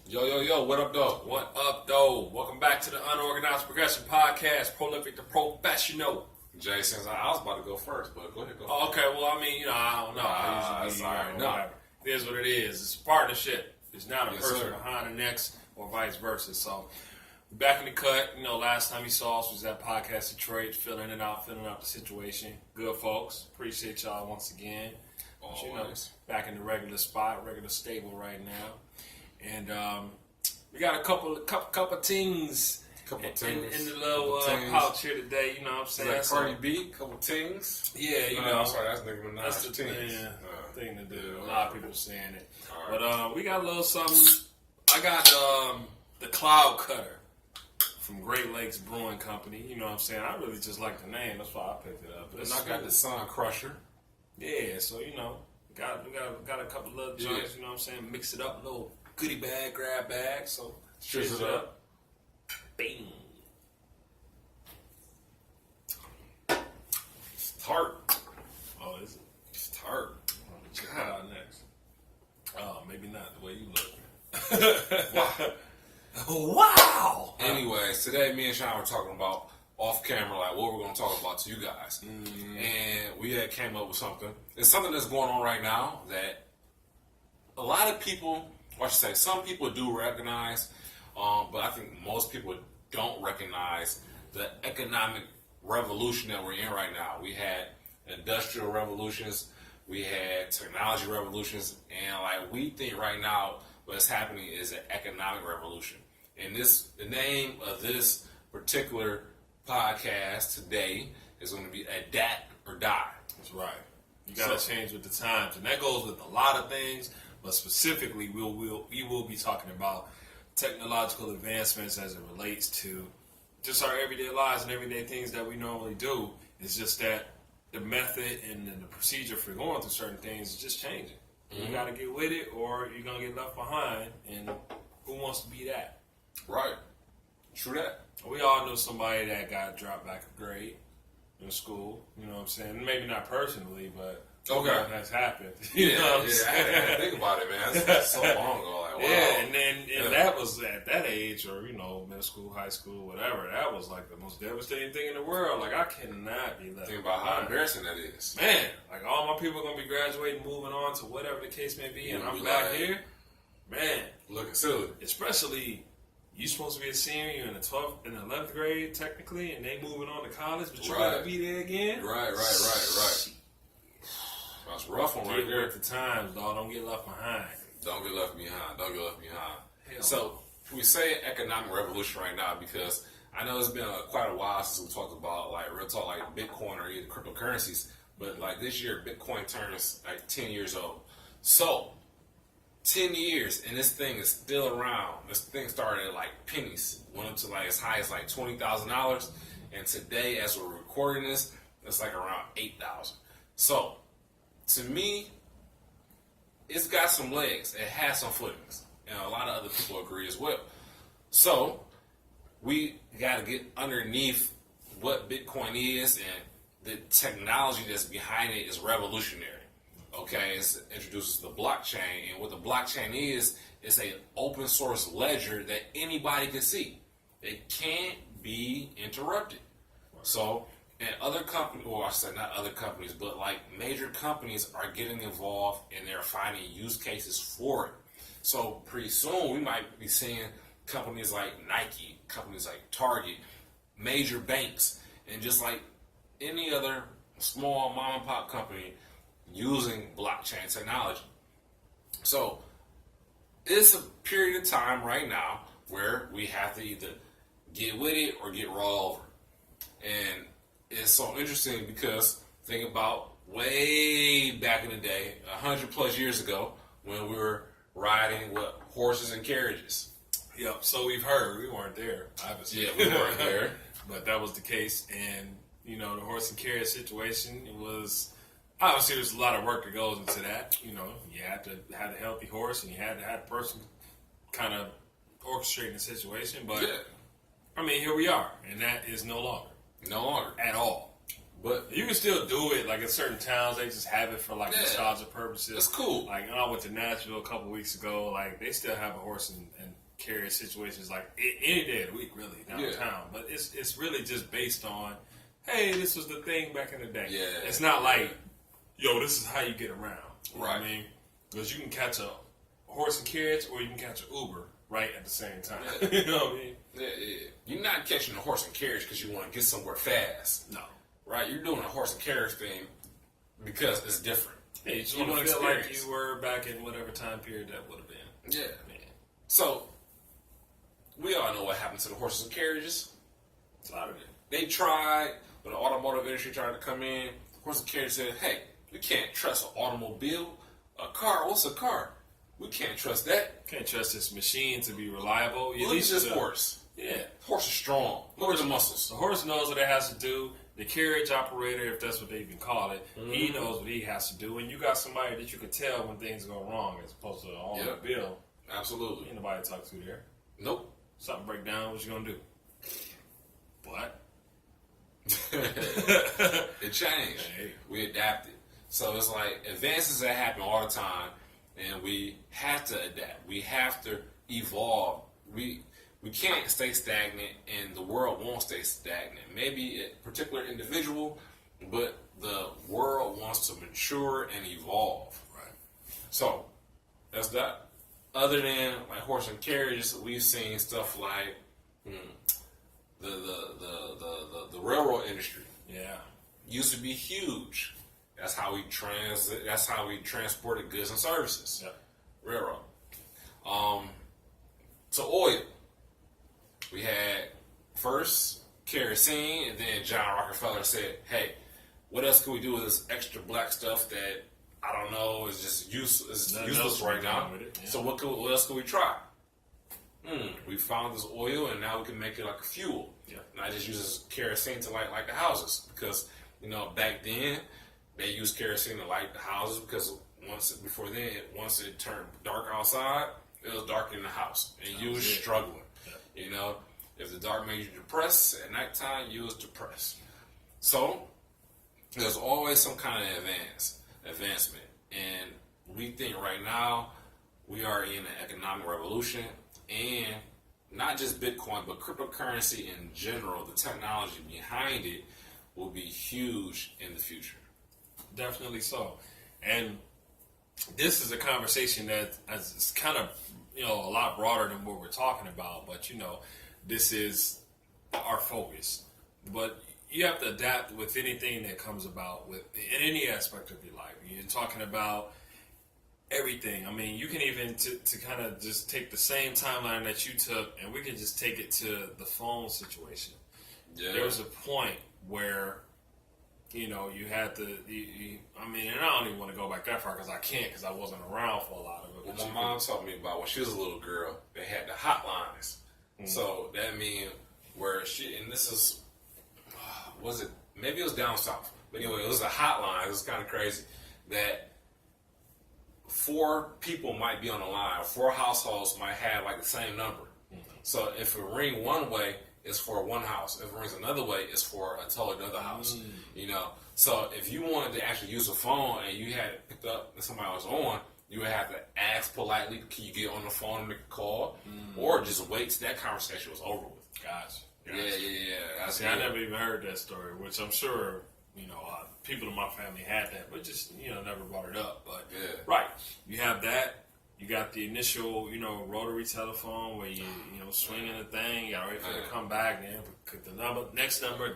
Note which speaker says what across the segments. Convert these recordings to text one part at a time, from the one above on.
Speaker 1: Yo, what up, though?
Speaker 2: What up, though? Welcome back to the Unorganized Progression Podcast, Prolyphic the Professional.
Speaker 1: Jay, since I was about to go first, but go ahead.
Speaker 2: Oh, okay, well, I mean, I don't know. I usually whatever. It is what it is. It's a partnership. It's not a person behind the next or vice versa. So, we're back in the cut. Last time you saw us was at Podcast Detroit, filling out the situation. Good folks. Appreciate y'all once again.
Speaker 1: Always.
Speaker 2: Back in the regular spot, regular stable right now. And we got a couple things in the little pouch here today. You know what I'm saying?
Speaker 1: Like Cardi B, couple things.
Speaker 2: Yeah,
Speaker 1: I'm sorry, that's Nicki Minaj.
Speaker 2: That's the thing to do. A lot of people saying it. Right. But we got a little something. I got the Cloud Cutter from Great Lakes Brewing Company. You know what I'm saying? I really just like the name. That's why I picked it up.
Speaker 1: And I got the Sun Crusher.
Speaker 2: Yeah, so we got a couple little joints. You know what I'm saying? Mix it up, a little goodie bag, grab bag. So
Speaker 1: cheers it up.
Speaker 2: Bing.
Speaker 1: It's tart.
Speaker 2: Oh, is it?
Speaker 1: It's tart.
Speaker 2: Check that out next. Oh, maybe not the way you look. Wow.
Speaker 1: Anyways, today me and Sean were talking about off camera, like what we're going to talk about to you guys. And we had came up with something. It's something that's going on right now that a lot of people, or I should say some people do recognize, but I think most people don't recognize the economic revolution that we're in right now. We had industrial revolutions, we had technology revolutions, and we think right now what's happening is an economic revolution. And the name of this particular podcast today is going to be Adapt or Die.
Speaker 2: That's right. You got to change with the times, and that goes with a lot of things. But specifically, we will be talking about technological advancements as it relates to just our everyday lives and everyday things that we normally do. It's just that the method and the procedure for going through certain things is just changing. You got to get with it, or you're gonna get left behind. And who wants to be that?
Speaker 1: Right. True that.
Speaker 2: We all know somebody that got dropped back a grade in school. You know what I'm saying? Maybe not personally, but that's happened. You know what I'm saying?
Speaker 1: I had to think about it, man. That's so long ago. Like, wow.
Speaker 2: Yeah, and that was at that age, or middle school, high school, whatever. That was like the most devastating thing in the world. Like, I cannot be left.
Speaker 1: Think about how embarrassing that is,
Speaker 2: man. Like, all my people are gonna be graduating, moving on to whatever the case may be, and I'm back here, man.
Speaker 1: Looking silly,
Speaker 2: especially. You supposed to be a senior, you're in the 12th and 11th grade technically, and they moving on to college, but you gotta be there again.
Speaker 1: Right. That's rough one right there.
Speaker 2: Get with the times, dog. Don't get left behind.
Speaker 1: Don't get left behind. So we say economic revolution right now because I know it's been quite a while since we talked about real talk Bitcoin or either cryptocurrencies, but this year Bitcoin turns 10 years old. So 10 years and this thing is still around. This thing started at pennies, went up to as high as $20,000, and today as we're recording this, it's around $8,000. So to me, it's got some legs. It has some footings, and a lot of other people agree as well. So we got to get underneath what Bitcoin is, and the technology that's behind it is revolutionary. Okay, it introduces the blockchain, and what the blockchain is, it's an open source ledger that anybody can see. It can't be interrupted. So, and other companies, or I say not other companies, but major companies are getting involved and they're finding use cases for it. So pretty soon we might be seeing companies like Nike, companies like Target, major banks, and just like any other small mom and pop company using blockchain technology. So it's a period of time right now where we have to either get with it or get rolled over. And it's so interesting because think about way back in the day, 100 plus years ago, when we were riding with horses and carriages.
Speaker 2: Yep, so we've heard. We weren't there, obviously.
Speaker 1: Yeah, we weren't there.
Speaker 2: But that was the case. And, the horse and carriage situation, it was... Obviously, there's a lot of work that goes into that. You had to have a healthy horse, and you had to have a person kind of orchestrating the situation. But, here we are, and that is no longer.
Speaker 1: No longer.
Speaker 2: At all.
Speaker 1: But
Speaker 2: you can still do it. Like in certain towns, they just have it for like nostalgia purposes.
Speaker 1: It's cool.
Speaker 2: Like I went to Nashville a couple weeks ago. Like they still have a horse and carriage situations like any day of the week, really downtown. Yeah. But it's really just based on, hey, this was the thing back in the day.
Speaker 1: Yeah.
Speaker 2: It's not like, yo, this is how you get around. You
Speaker 1: right.
Speaker 2: know what I mean? Because you can catch a horse and carriage, or you can catch an Uber right at the same time.
Speaker 1: Yeah.
Speaker 2: You know what I mean?
Speaker 1: Yeah. You're not catching a horse and carriage because you want to get somewhere fast.
Speaker 2: No.
Speaker 1: Right? You're doing a horse and carriage thing because it's different.
Speaker 2: Yeah, you just want to feel like you were back in whatever time period that would have been.
Speaker 1: Yeah. Man. So, we all know what happened to the horses and carriages.
Speaker 2: A lot of it.
Speaker 1: They tried, when the automotive industry tried to come in, horse and carriage said, hey, we can't trust an automobile. A car, what's a car? We can't trust that.
Speaker 2: Can't trust this machine to be reliable.
Speaker 1: Look at this horse.
Speaker 2: Yeah.
Speaker 1: Horse is strong. Look at the muscles.
Speaker 2: The horse knows what it has to do. The carriage operator, if that's what they even call it, he knows what he has to do. And you got somebody that you can tell when things go wrong as opposed to an automobile.
Speaker 1: Absolutely.
Speaker 2: Ain't nobody to talk to there.
Speaker 1: Nope.
Speaker 2: Something break down, what you gonna do? What?
Speaker 1: It changed.
Speaker 2: Hey.
Speaker 1: We adapted. So it's like advances that happen all the time, and we have to adapt. We have to evolve. We can't stay stagnant, and the world won't stay stagnant. Maybe a particular individual, but the world wants to mature and evolve.
Speaker 2: Right.
Speaker 1: So that's that. Other than like horse and carriages, we've seen stuff like the railroad industry.
Speaker 2: Yeah.
Speaker 1: Used to be huge. That's how we transported goods and services.
Speaker 2: Yep.
Speaker 1: Railroad. So oil. We had first kerosene, and then John Rockefeller said, hey, what else can we do with this extra black stuff that I don't know is just useless right now? Yeah. So what else can we try? We found this oil, and now we can make it like a fuel.
Speaker 2: Yeah.
Speaker 1: And I just use kerosene to light the houses because back then they used kerosene to light the houses because once it turned dark outside, it was dark in the house, and you was struggling. Yeah. If the dark made you depressed at nighttime, you was depressed. So there's always some kind of advancement, and we think right now we are in an economic revolution, and not just Bitcoin, but cryptocurrency in general. The technology behind it will be huge in the future.
Speaker 2: Definitely so. And this is a conversation that is kind of, a lot broader than what we're talking about, but this is our focus. But you have to adapt with anything that comes about in any aspect of your life. You're talking about everything. I mean, you can even to kind of just take the same timeline that you took, and we can just take it to the phone situation. Yeah. There was a point where you had to. And I don't even want to go back that far because I can't, because I wasn't around for a lot of it.
Speaker 1: Well, my mom taught me about when she was a little girl. They had the hotlines. So that means where and this is, was it? Maybe it was down south. But anyway, it was a hotline. It was kind of crazy that 4 people might be on the line. 4 households might have like the same number. So if it ring one way, it's for one house. If it rings another way, it's for a totally other house. So if you wanted to actually use a phone and you had it picked up and somebody was on, you would have to ask politely, can you get on the phone and make a call? Or just wait till that conversation was over with.
Speaker 2: Gotcha.
Speaker 1: Yeah.
Speaker 2: I never even heard that story, which I'm sure, people in my family had that, but just, never brought it up. But, right, you have that. You got the initial, rotary telephone where you swinging the thing, you got to wait for it to come back, and then click the next number,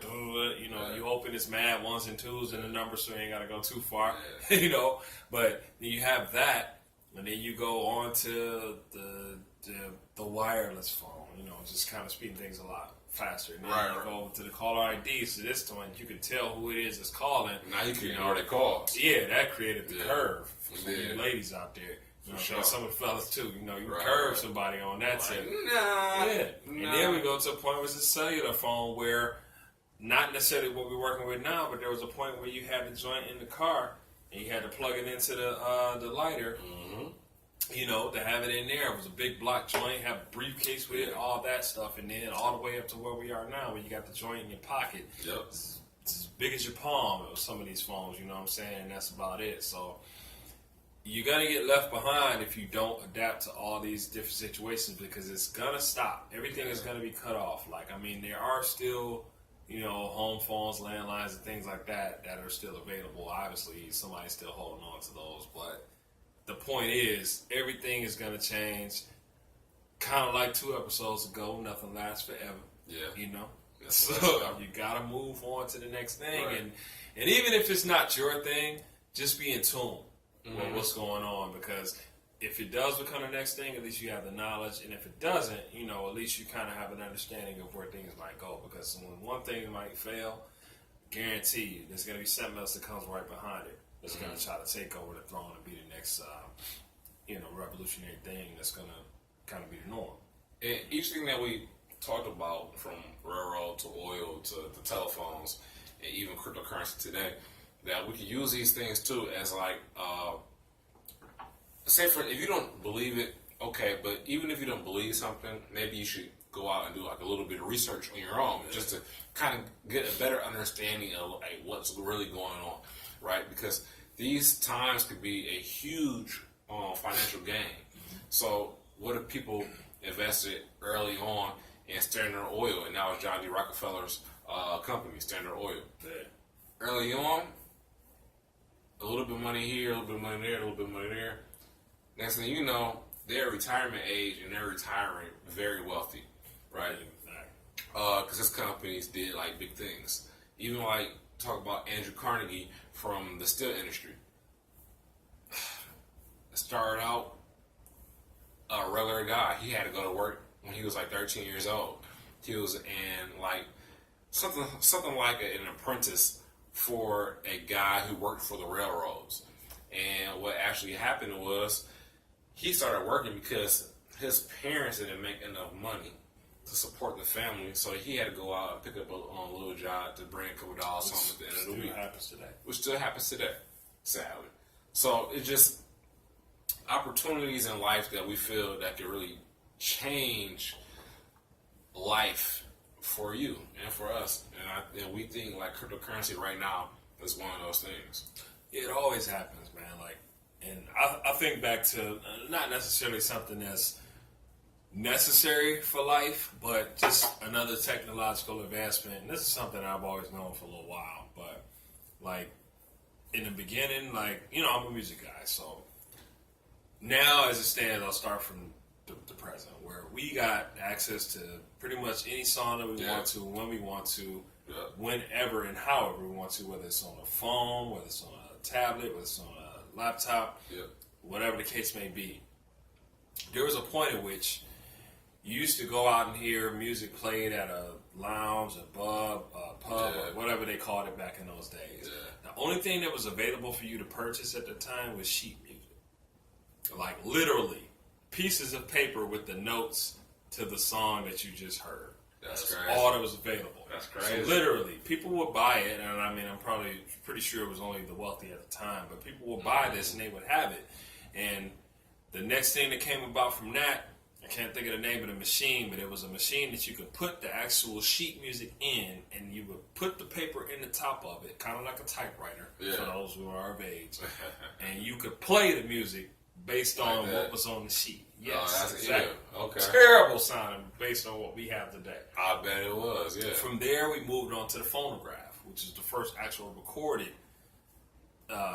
Speaker 2: you open it's mad 1s and 2s in the number, so you ain't got to go too far, But then you have that, and then you go on to the wireless phone, just kind of speeding things a lot faster. And then you go to the caller ID, so this time you can tell who it is that's calling.
Speaker 1: Now you can already call.
Speaker 2: Yeah, that created the curve for some of you ladies out there. Some of the fellas too. You curve somebody on that tip. And then we go to a point where it's a cellular phone where not necessarily what we're working with now, but there was a point where you had the joint in the car and you had to plug it into the lighter. To have it in there. It was a big block joint, have a briefcase with it, all that stuff, and then all the way up to where we are now, where you got the joint in your pocket.
Speaker 1: Yep.
Speaker 2: it's as big as your palm with some of these phones, you know what I'm saying? And that's about it. So you're going to get left behind if you don't adapt to all these different situations, because it's going to stop. Everything is going to be cut off. Like, I mean, there are still, home phones, landlines, and things like that are still available. Obviously, somebody's still holding on to those. But the point is, everything is going to change. Kind of like 2 episodes ago, nothing lasts forever.
Speaker 1: Yeah.
Speaker 2: So you got to move on to the next thing.
Speaker 1: Right.
Speaker 2: And even if it's not your thing, just be in tune with what's going on, because if it does become the next thing, at least you have the knowledge, and if it doesn't, at least you kind of have an understanding of where things might go, because when one thing might fail, guarantee you there's going to be something else that comes right behind it that's going to try to take over the throne and be the next revolutionary thing that's going to kind of be the norm.
Speaker 1: And each thing that we talked about, from railroad to oil to the telephones and even cryptocurrency today, that we can use these things too as like, say for, if you don't believe it, okay, but even if you don't believe something, maybe you should go out and do like a little bit of research on your own, just to kind of get a better understanding of like what's really going on, right? Because these times could be a huge financial gain. So what if people invested early on in Standard Oil, and now it's John D. Rockefeller's company, Standard Oil. Early on, a little bit of money here, a little bit of money there, a little bit of money there. Next thing you know, they're retirement age and they're retiring very wealthy, right? Because his companies did like big things. Even like talk about Andrew Carnegie from the steel industry. Started out a regular guy. He had to go to work when he was like 13 years old. He was in like something like an apprentice for a guy who worked for the railroads. And what actually happened was he started working because his parents didn't make enough money to support the family, so he had to go out and pick up a little job to bring a couple dollars home at the end of the week. Which still happens today, sadly. So it's just opportunities in life that we feel that can really change life for you and for us. And we think like cryptocurrency right now is one of those things.
Speaker 2: It always happens, man. And I think back to not necessarily something that's necessary for life, but just another technological advancement. And this is something I've always known for a little while. But like in the beginning, I'm a music guy, so now as it stands, I'll start from the present, where we got access to pretty much any song that we want to, when we want to, whenever and however we want to, whether it's on a phone, whether it's on a tablet, whether it's on a laptop, whatever the case may be. There was a point at which you used to go out and hear music played at a lounge, a pub, or whatever they called it back in those days. The only thing that was available for you to purchase at the time was sheet music. Like literally pieces of paper with the notes to the song that you just heard. That's all that was available.
Speaker 1: That's crazy.
Speaker 2: So literally, people would buy it, and I mean, I'm probably pretty sure it was only the wealthy at the time, but people would buy this and they would have it. And the next thing that came about from that, I can't think of the name of the machine, but it was a machine that you could put the actual sheet music in, and you would put the paper in the top of it, kind of like a typewriter, for those who are of age, and you could play the music based on what was on the sheet. Yes, exactly. Okay. Terrible sounding based on what we have today.
Speaker 1: I bet it was,
Speaker 2: From there, we moved on to the phonograph, which is the first actual recorded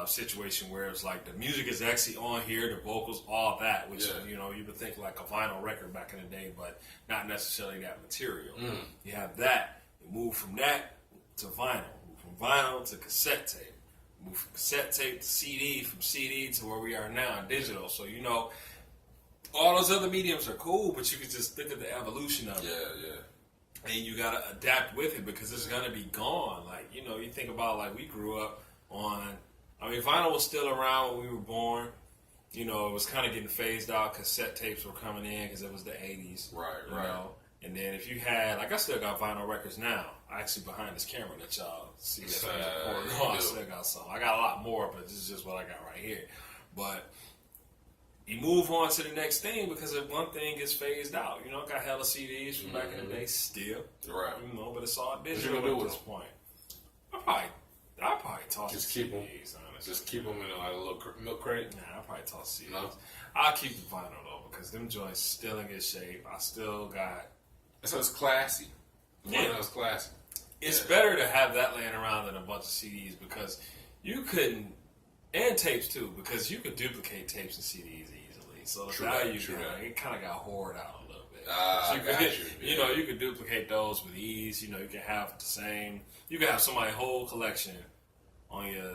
Speaker 2: situation where it's like the music is actually on here, the vocals, all that, which, you would think like a vinyl record back in the day, but not necessarily that material. You have that. You move from that to vinyl. Move from vinyl to cassette tape. Move from cassette tape to CD, from CD to where we are now, digital. So, all those other mediums are cool, but you can just think of the evolution of it. And you got to adapt with it because it's going to be gone. Like, you think about, we grew up on, vinyl was still around when we were born. It was kind of getting phased out. Cassette tapes were coming in because it was the 80s. Right. And then if you had, I still got vinyl records now. Actually, behind this camera that y'all see I still got some. I got a lot more, but this is just what I got right here. But you move on to the next thing because if one thing gets phased out, I got hella CDs from back in the day still.
Speaker 1: Right.
Speaker 2: But it's all digital at this point. I'll probably toss
Speaker 1: Just
Speaker 2: the
Speaker 1: keep them.
Speaker 2: CDs, honestly.
Speaker 1: Just keep them in like a little milk crate.
Speaker 2: Nah, I'll probably toss CDs.
Speaker 1: No?
Speaker 2: I'll keep the vinyl though because them joints still in good shape. I still got.
Speaker 1: So it's classy.
Speaker 2: Yeah,
Speaker 1: It's classy.
Speaker 2: it's better to have that laying around than a bunch of CDs because you couldn't, and tapes too, because you could duplicate tapes and CDs easily. So the value, it kind of got hoarded out a little bit. So you could duplicate those with ease. You know, you can have the same. You can have somebody's whole collection on your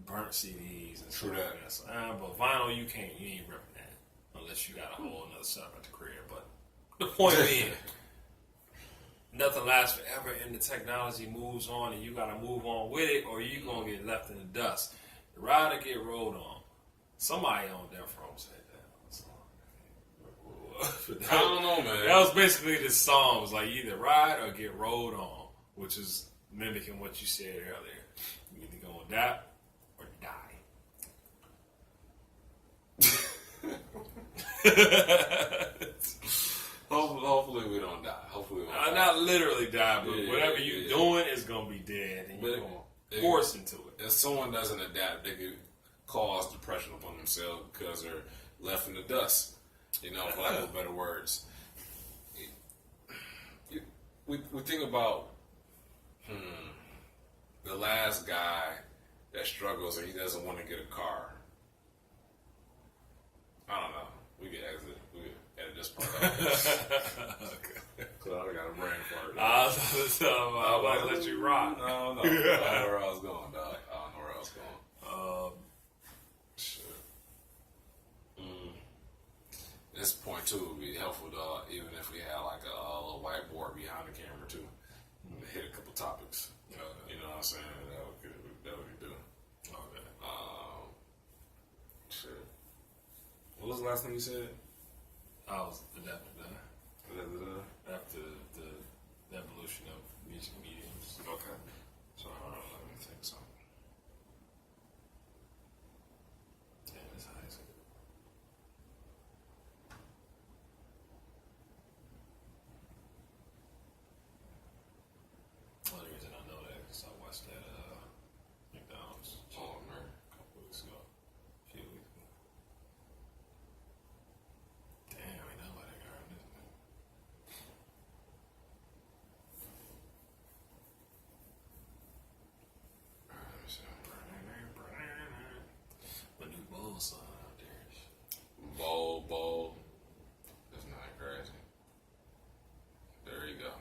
Speaker 2: burnt CDs and stuff like that. So, but vinyl, you can't. You ain't ripping that unless you got a whole another setup at the crib. But the point being. Nothing lasts forever, and the technology moves on, and you got to move on with it, or you gonna get left in the dust. The ride or get rolled on. Somebody on Death Row said that.
Speaker 1: I don't know, man.
Speaker 2: That was basically the song. It was like either ride or get rolled on, which is mimicking what you said earlier. You either gonna die or die.
Speaker 1: Hopefully we don't die. Hopefully we don't die.
Speaker 2: Not literally die, but whatever you're doing is gonna be dead, and you're gonna force into it.
Speaker 1: If someone doesn't adapt, they could cause depression upon themselves because they're left in the dust. You know, for lack of better words. We think about the last guy that struggles and he doesn't want to get a car. I don't know. We can exit. We can edit this part out. Okay. Because I got a brain fart.
Speaker 2: I'm about to let you rock.
Speaker 1: No. I don't know where I was going, dog. Shit. This point, too, would be helpful, dog, even if we had like a little whiteboard behind the camera, too. Hit a couple topics. You know what I'm saying? That would be good. Okay. Shit. What was the last thing you said?
Speaker 2: I was adapting after the evolution of music mediums.
Speaker 1: Okay. So, let me think so.
Speaker 2: Damn, it's high school. Only reason I know that is because I watched that McDonald's a couple weeks ago. A few weeks ago. Damn, ain't nobody got this thing. My new bowl song out there.
Speaker 1: Bowl. That's not crazy. There you go.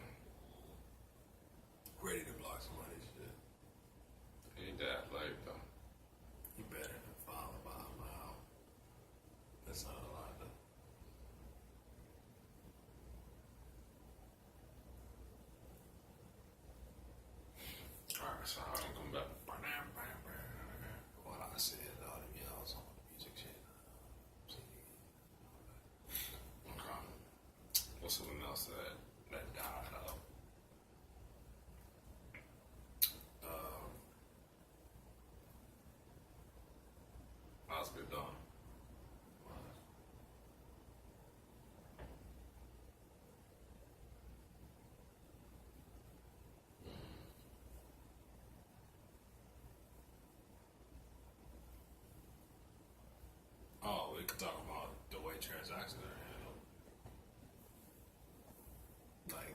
Speaker 2: Ready to block somebody's shit.
Speaker 1: Ain't that late, though.
Speaker 2: You better than follow by a mile. That's not a lot, though.
Speaker 1: Alright, so how do I come back?
Speaker 2: What I said, all them yells on the music shit.
Speaker 1: Okay. What's something else that died out? How's it done?
Speaker 2: Oh, we could talk about the way transactions are handled. Like,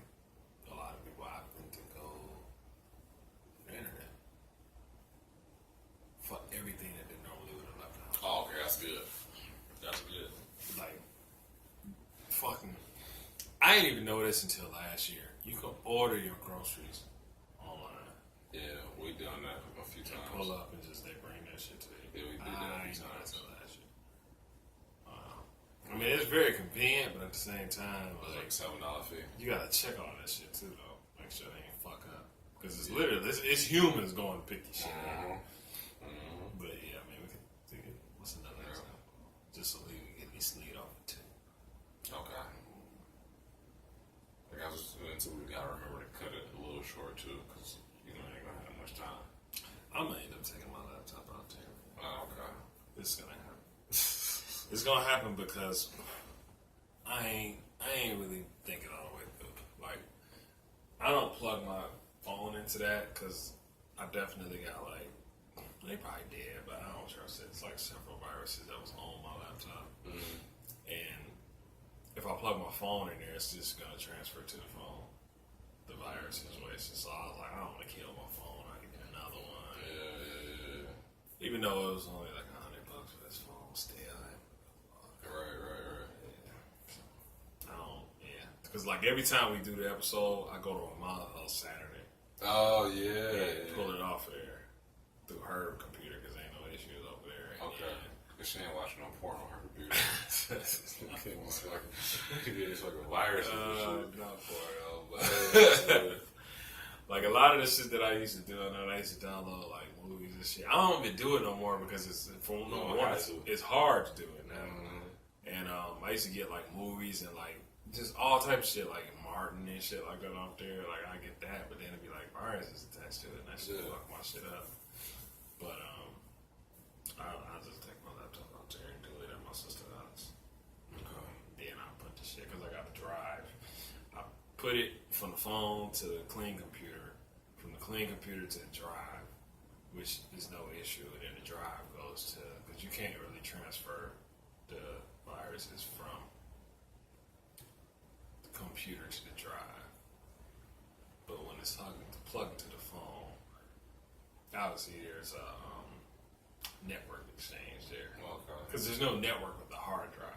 Speaker 2: a lot of people I think can go on the internet for everything that they normally would have left out.
Speaker 1: Oh, okay, that's good. That's good.
Speaker 2: Like, fucking, I didn't even know this until last year. You can order your groceries online.
Speaker 1: Yeah, we done that a few times.
Speaker 2: Pull up and just they bring that shit to you.
Speaker 1: Yeah, we did that a
Speaker 2: I
Speaker 1: few
Speaker 2: know
Speaker 1: times.
Speaker 2: that's the last year. I mean, it's very convenient, but at the same time,
Speaker 1: It was like
Speaker 2: like,
Speaker 1: $7 fee.
Speaker 2: you gotta check all that shit too, though. Make sure they ain't fuck up. Because it's literally, it's humans going to pick your shit up. But yeah, I mean, we can think of, what's another example? Just so we can get this lead off of too.
Speaker 1: Okay. I guess until we gotta remember to cut it a little short too, because you know ain't gonna have much time.
Speaker 2: I'm gonna end up taking my laptop out there.
Speaker 1: Oh, okay.
Speaker 2: It's gonna happen. It's gonna happen because I ain't really thinking all the way through. Like, I don't plug my phone into that because I definitely got like, they probably did, but I don't trust it. It's like several viruses that was on my laptop. And if I plug my phone in there, it's just going to transfer to the phone. The virus situation. So I was like, I don't want to kill my phone. I can get another one.
Speaker 1: Yeah.
Speaker 2: Even though it was only like $100 for this phone, still.
Speaker 1: Right.
Speaker 2: I don't, because like every time we do the episode, I go to my mom's on Saturday.
Speaker 1: Oh, yeah.
Speaker 2: And pull it off there through her computer because ain't no issues over there.
Speaker 1: Okay. Because she ain't watching no porn on her computer. It's like a virus.
Speaker 2: Not porno, but like a lot of the shit that I used to do, I used to download like movies and shit. I don't even do it no more because it's it's hard to do it now. And I used to get like movies and like just all type of shit like Martin and shit like that off there. Like I get that, but then it'd be like viruses attached to it, and that shit fuck my shit up. But I just take my laptop out there and do it at my sister's house. Then I put the shit because I got a drive. I put it from the phone to the clean computer, from the clean computer to the drive, which is no issue. And then the drive goes to, because you can't really transfer the viruses from the computer to the drive. But when it's plugged to the phone, obviously there's a network exchange there. Because there's no network with the hard drive.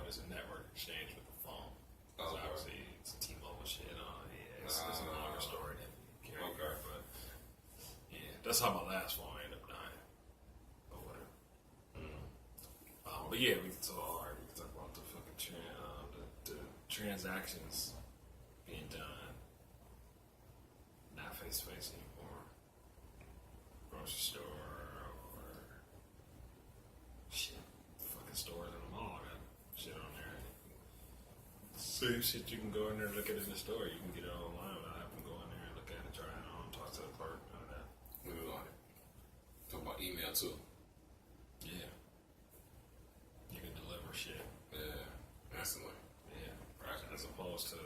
Speaker 2: There's a network exchange with the phone. So obviously it's T-Mobile shit on it. It's a longer story than carry. But yeah, that's how my last phone ended up dying. Or whatever. But yeah, we can talk about the fucking the transactions being done not face to face anymore. Grocery store or shit. Fucking stores in the mall got shit on there. Same shit you can go in there and look at it in the store. You can get it online without having to go in there and look at it, try it on, talk to the clerk, none of that.
Speaker 1: Talk about email too.
Speaker 2: Yeah. You can deliver shit.
Speaker 1: Yeah. Instantly.
Speaker 2: Yeah. As opposed to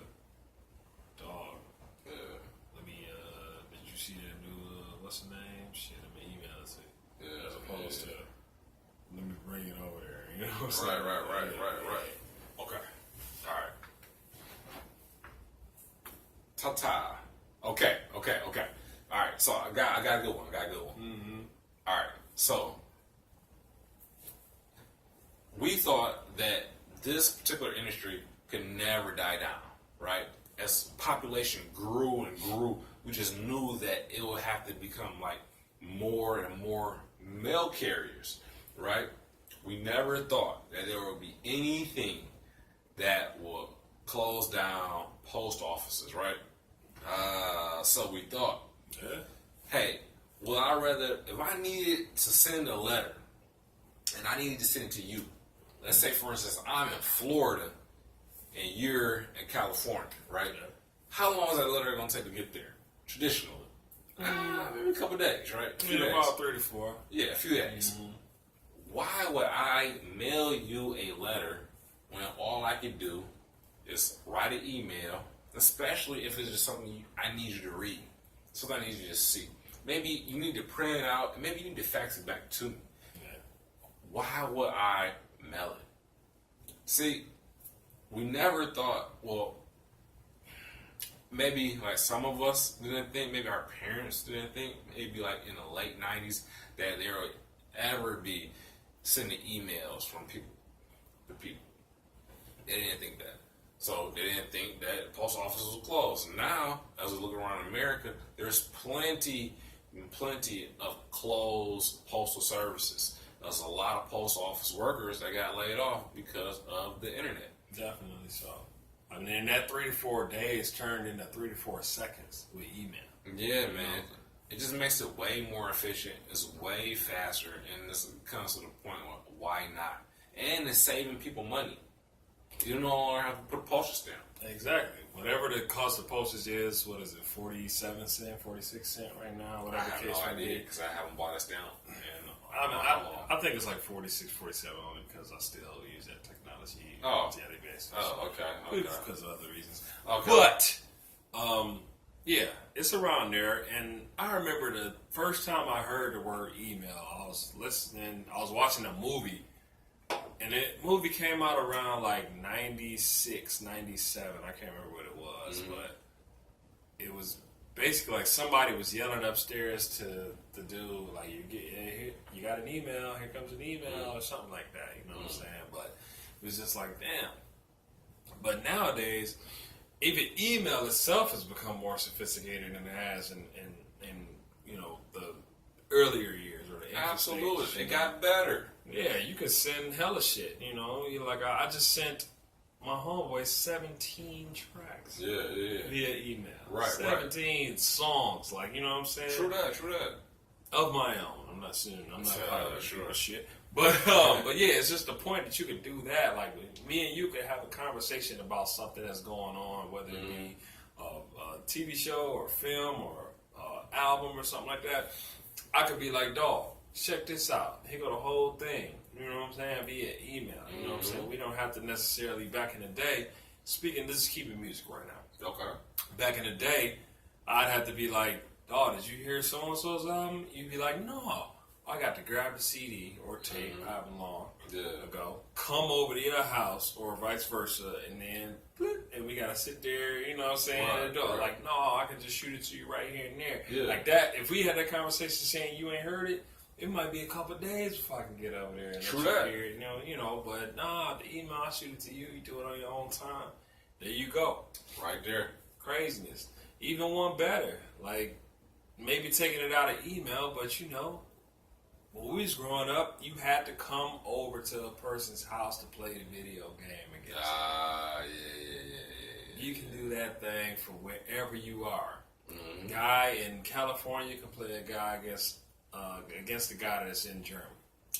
Speaker 2: dog.
Speaker 1: Yeah.
Speaker 2: Let me, did you see that new, what's the name? Shit, let me email it to you.
Speaker 1: Yeah.
Speaker 2: As opposed to, let me bring it over there. You know what I'm saying?
Speaker 1: Right. Okay. Alright. Ta-ta. Okay. Alright, so I got a good one. Alright, so we thought that this particular industry could never die down, right? As population grew and grew, we just knew that it would have to become like more and more mail carriers, right? We never thought that there would be anything that would close down post offices, right? So we thought, hey, well, I'd rather, if I needed to send a letter and I needed to send it to you, let's say, for instance, I'm in Florida and you're in California, right? How long is that letter going to take to get there, traditionally? Maybe a couple days, right?
Speaker 2: About 3 to 4.
Speaker 1: Yeah, a few days. Why would I mail you a letter when all I can do is write an email, especially if it's just something I need you to read, something I need you to see? Maybe you need to print it out, and maybe you need to fax it back to me. Why would I mail it? See, we never thought, well, maybe like some of us didn't think, maybe our parents didn't think, maybe like in the late 90s, that there would ever be sending emails from people to people. They didn't think that. So they didn't think that post offices were closed. Now, as we look around America, there's plenty of closed postal services. There's a lot of post office workers that got laid off because of the internet.
Speaker 2: Definitely so. I mean, that 3 to 4 days turned into 3 to 4 seconds with email.
Speaker 1: Yeah, man. It just makes it way more efficient. It's way faster, and this comes to the point of why not? And it's saving people money. You no longer have to put a postage stamp.
Speaker 2: Exactly. Whatever the cost of postage is, what is it, 47 cents, 46 cents right now? Whatever
Speaker 1: I have
Speaker 2: the case
Speaker 1: no
Speaker 2: may
Speaker 1: idea
Speaker 2: be.
Speaker 1: because I haven't bought a stamp. And
Speaker 2: I think it's like 46, 47 only because I still use that technology on a daily basis.
Speaker 1: Oh, okay.
Speaker 2: Because of other reasons.
Speaker 1: Okay.
Speaker 2: But Yeah, it's around there. And I remember the first time I heard the word email, I was watching a movie. And the movie came out around like 96, 97. I can't remember what it was, but it was basically like somebody was yelling upstairs to the dude, like, you got an email, here comes an email, or something like that, you know what I'm saying? But it was just like, damn. But nowadays, even email itself has become more sophisticated than it has in you know, the earlier years or the infant
Speaker 1: Absolutely.
Speaker 2: stages,
Speaker 1: It got better.
Speaker 2: Yeah, you could send hella shit, you know. You like I just sent my homeboy 17 tracks.
Speaker 1: Yeah.
Speaker 2: Via email.
Speaker 1: Right,
Speaker 2: 17 songs, like, you know what I'm saying?
Speaker 1: True that.
Speaker 2: Of my own. I'm not saying I'm not
Speaker 1: sure.
Speaker 2: shit. But yeah, it's just the point that you could do that. Like me and you could have a conversation about something that's going on, whether it be a TV show or film or album or something like that. I could be like, dog, check this out. Here go the whole thing. You know what I'm saying? Via email. You know what I'm saying? We don't have to necessarily, back in the day, this is keeping music right now.
Speaker 1: Okay.
Speaker 2: Back in the day, I'd have to be like, dog, did you hear so-and-so's album? You'd be like, no. I got to grab the CD or tape, however long ago, come over to your house or vice versa, and then, and we got to sit there, you know what I'm saying?
Speaker 1: Right.
Speaker 2: Like, no, I can just shoot it to you right here and there.
Speaker 1: Yeah.
Speaker 2: Like that, if we had that conversation saying you ain't heard it, it might be a couple of days before I can get over there and
Speaker 1: True
Speaker 2: let
Speaker 1: that.
Speaker 2: you hear it, you know, but nah, the email, I shoot it to you, you do it on your own time. There you go.
Speaker 1: Right there.
Speaker 2: Craziness. Even one better, like maybe taking it out of email, but you know, when we was growing up, you had to come over to a person's house to play the video game against
Speaker 1: Yeah.
Speaker 2: You can do that thing from wherever you are.
Speaker 1: Mm-hmm.
Speaker 2: Guy in California can play a guy against the guy that's in Germany.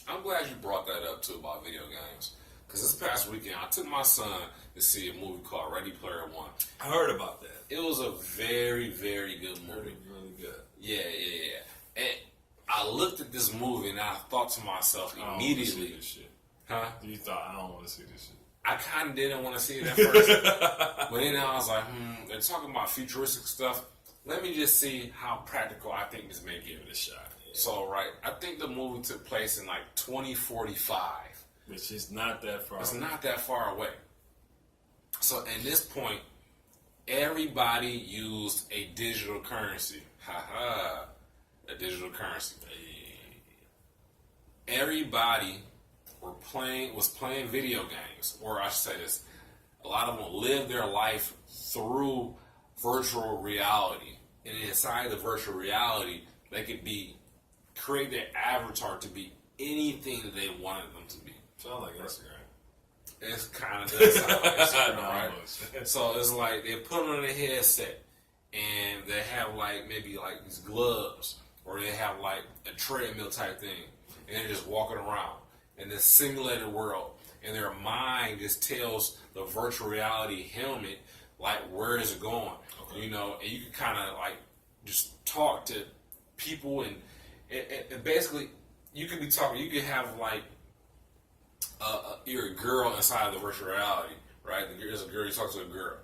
Speaker 1: I'm glad you brought that up too about video games. Because this past weekend, I took my son to see a movie called Ready Player One.
Speaker 2: I heard about that.
Speaker 1: It was a very, very good movie.
Speaker 2: Really good.
Speaker 1: Yeah. And I looked at this movie and I thought to myself immediately, huh?
Speaker 2: You thought, I don't want to see this shit.
Speaker 1: I kind of didn't want to see it at first. But then I was like, they're talking about futuristic stuff. Let me just see how practical I think this may give it a shot. Yeah. So, I think the movie took place in like 2045.
Speaker 2: Which is not that far away.
Speaker 1: It's not that far away. So, at this point, everybody used a digital currency. A digital currency. Everybody was playing video games, or I should say this, a lot of them lived their life through virtual reality, and inside the virtual reality, they could create their avatar to be anything that they wanted them to be.
Speaker 2: Sounds like Instagram.
Speaker 1: It's kind of does sound like Instagram, right?
Speaker 2: Almost.
Speaker 1: So it's like they put on a headset, and they have maybe these gloves, or they have a treadmill type thing, and they're just walking around in this simulated world, and their mind just tells the virtual reality helmet where is it going, you know, and you can kind of just talk to people, and basically you could be talking. You could have you're a girl inside of the virtual reality, right? There's a girl, you talk to a girl.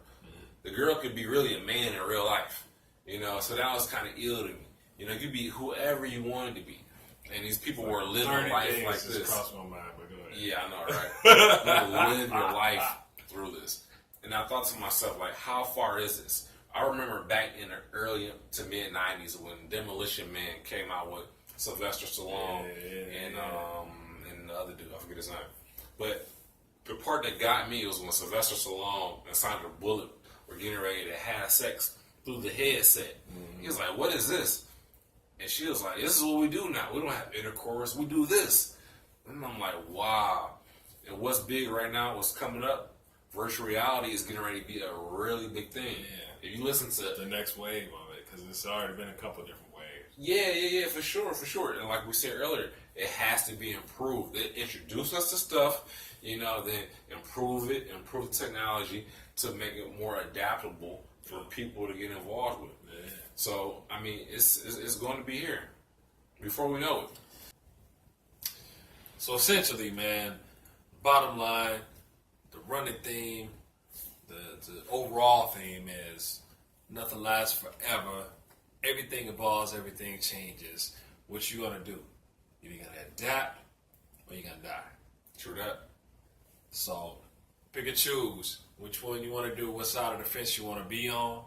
Speaker 1: The girl could be really a man in real life, you know. So that was kind of ill to me. You know, you could be whoever you wanted to be. And these people were living life like this.
Speaker 2: Crossed my mind, but go ahead.
Speaker 1: Yeah, I know, right? You live your life through this. And I thought to myself, how far is this? I remember back in the early to mid 90s when Demolition Man came out with Sylvester Stallone and the other dude, I forget his name. But the part that got me was when Sylvester Stallone and Sandra Bullock were getting ready to have sex through the headset. He was like, what is this? And she was like, this is what we do now. We don't have intercourse. We do this. And I'm like, wow. And what's big right now, what's coming up, virtual reality is getting ready to be a really big thing.
Speaker 2: Yeah.
Speaker 1: If you listen to
Speaker 2: the next wave of it, because it's already been a couple different waves.
Speaker 1: Yeah, for sure. And like we said earlier, it has to be improved. It introduced us to stuff, you know, then improve the technology to make it more adaptable for people to get involved with.
Speaker 2: Yeah.
Speaker 1: So, I mean, it's going to be here before we know it.
Speaker 2: So essentially, man, bottom line, the running theme, the overall theme is Nothing lasts forever. Everything evolves, everything changes. What you gonna do? You're gonna adapt or you're gonna die.
Speaker 1: True that.
Speaker 2: So pick and choose which one you want to do, what side of the fence you want to be on.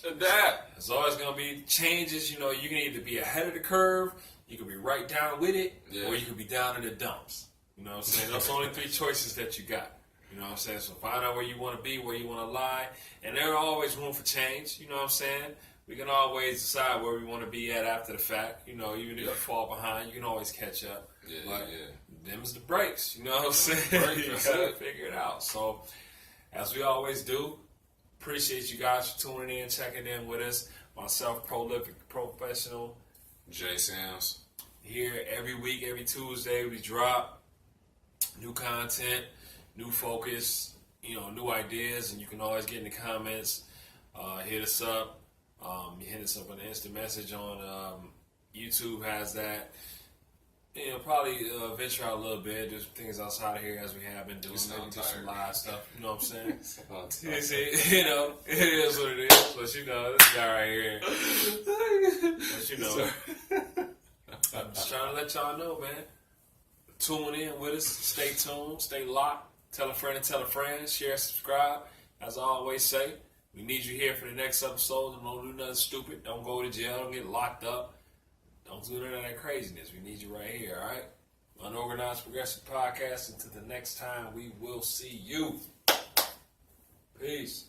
Speaker 1: Adapt.
Speaker 2: There's always going to be changes. You know, you can either be ahead of the curve, you can be right down with it, or you can be down in the dumps. You know what I'm saying? Those are only three choices that you got. You know what I'm saying? So find out where you want to be, where you want to lie. And there's always room for change. You know what I'm saying? We can always decide where we want to be at after the fact. You know, even if you fall behind, you can always catch up. Them's the breaks. You know what I'm saying? You gotta figure it out. So, as we always do, appreciate you guys for tuning in, checking in with us. Myself, Prolyphic Professional
Speaker 1: J Sams.
Speaker 2: Here every week, every Tuesday, we drop new content, new focus, you know, new ideas, and you can always get in the comments, hit us up. You hit us up on the instant message on YouTube has that. You know, probably venture out a little bit, do some things outside of here as we have been doing. Maybe do some live stuff. You know what I'm saying? You know, it is what it is. But you know, this guy right here. But you know, I'm just trying to let y'all know, man. Tune in with us. Stay tuned. Stay locked. Tell a friend and tell a friend. Share, subscribe. As I always say, we need you here for the next episode. Don't do nothing stupid. Don't go to jail. Don't get locked up. Don't do none of that craziness. We need you right here, all right? Unorganized Progressive Podcast. Until the next time, we will see you. Peace.